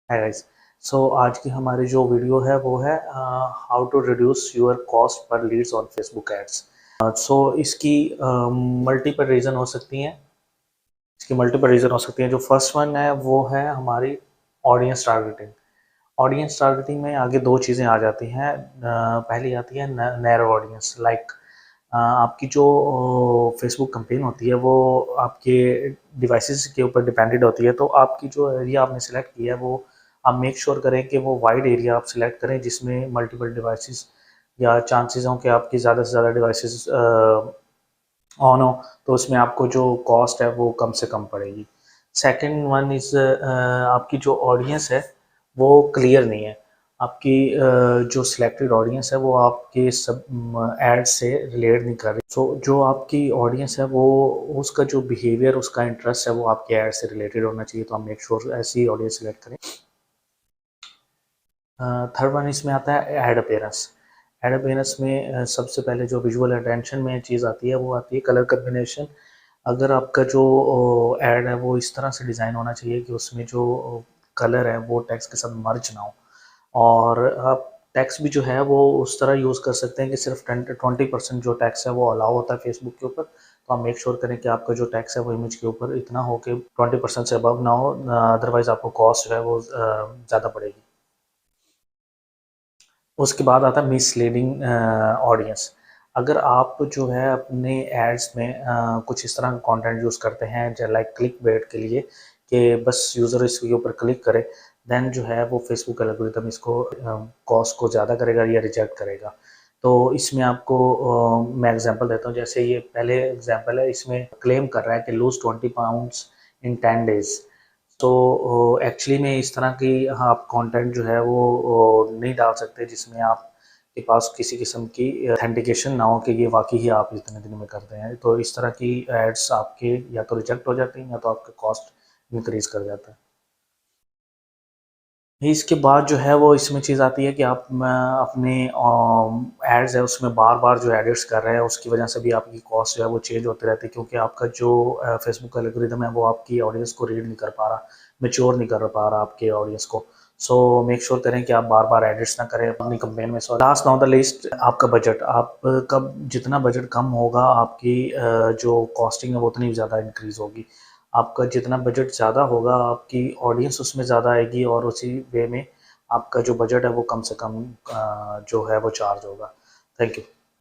है गाइस। सो आज की हमारी जो वीडियो है वो है how to reduce your cost per leads on Facebook ads. So इसकी मल्टीपल रीज़न हो सकती हैं। जो फर्स्ट वन है वो है हमारी ऑडियंस टारगेटिंग। ऑडियंस टारगेटिंग में आगे दो चीज़ें आ जाती हैं। पहली आती है नैरो ऑडियंस। लाइक आपकी जो फेसबुक कैंपेन होती है वो आपके डिवाइसेस के ऊपर डिपेंडेंट होती है। तो आपकी जो एरिया आपने सेलेक्ट किया है वो आप मेक श्योर करें कि वो वाइड एरिया आप सिलेक्ट करें जिसमें मल्टीपल डिवाइसेस या चांसेस हों कि आपकी ज़्यादा से ज़्यादा डिवाइसेस ऑन हो, तो उसमें आपको जो कॉस्ट है वो कम से कम पड़ेगी। सेकंड वन इज़ आपकी जो ऑडियंस है वो क्लियर नहीं है। आपकी जो सिलेक्टेड ऑडियंस है वो आपके सब एड से रिलेट नहीं कर रही। सो जो आपकी ऑडियंस है वो उसका जो बिहेवियर, उसका इंटरेस्ट है वो आपके एड से रिलेटेड होना चाहिए। तो आप मेक श्योर ऐसी ऑडियंस सिलेक्ट करें। थर्ड वन इसमें आता है एड अपीयरेंस। एड अपीयरेंस में सबसे पहले जो विजुअल अटेंशन में चीज़ आती है वो आती है कलर कम्बिनेशन। अगर आपका जो एड है वो इस तरह से डिज़ाइन होना चाहिए कि उसमें जो कलर है वो टेक्स्ट के साथ मर्ज ना हो। और आप टेक्स्ट भी जो है वो उस तरह यूज़ कर सकते हैं कि सिर्फ 20% जो टेक्स्ट है वो अलाउ होता है फेसबुक के ऊपर। तो आप मेक श्योर करें कि आपका जो टेक्स्ट है वो इमेज के ऊपर इतना हो कि 20% से अबव ना हो, अदरवाइज़ आपको कॉस्ट जो है वो ज़्यादा पड़ेगी। उसके बाद आता है मिसलीडिंग ऑडियंस। अगर आप जो है अपने एड्स में कुछ इस तरह का कंटेंट यूज़ करते हैं जो लाइक क्लिक बेट के लिए कि बस यूज़र इसके ऊपर क्लिक करे, देन जो है वो फेसबुक एल्गोरिथम इसको कॉस्ट को ज़्यादा करेगा या रिजेक्ट करेगा। तो इसमें आपको मैं एग्जांपल देता हूँ। जैसे ये पहले एग्जांपल है, इसमें क्लेम कर रहा है कि लूज़ 20 पाउंड्स इन 10 डेज़। तो एक्चुअली में इस तरह की आप कंटेंट जो है वो नहीं डाल सकते जिसमें आप के पास किसी किस्म की ऑथेंटिकेशन ना हो कि ये वाकई ही आप इतने दिन में करते हैं। तो इस तरह की एड्स आपके या तो रिजेक्ट हो जाती हैं या तो आपके कॉस्ट इंक्रीज़ कर जाता है। इसके बाद जो है वो इसमें चीज़ आती है कि आप अपने एड्स है उसमें बार-बार जो एडिट्स कर रहे हैं उसकी वजह से भी आपकी कॉस्ट जो है वो चेंज होती रहती है, क्योंकि आपका जो फेसबुक एल्गोरिथम है वो आपकी ऑडियंस को रीड नहीं कर पा रहा, मैच्योर नहीं कर पा रहा आपके ऑडियंस को। सो मेक श्योर करें कि आप बार-बार एडिट्स ना करें अपनी कैंपेन में। So last not the least, आपका बजट। आपका जितना बजट कम होगा आपकी जो कॉस्टिंग है वो उतनी ज़्यादा इंक्रीज़ होगी। आपका जितना बजट ज़्यादा होगा आपकी ऑडियंस उसमें ज़्यादा आएगी और उसी वे में आपका जो बजट है वो कम से कम जो है वो चार्ज होगा। Thank you.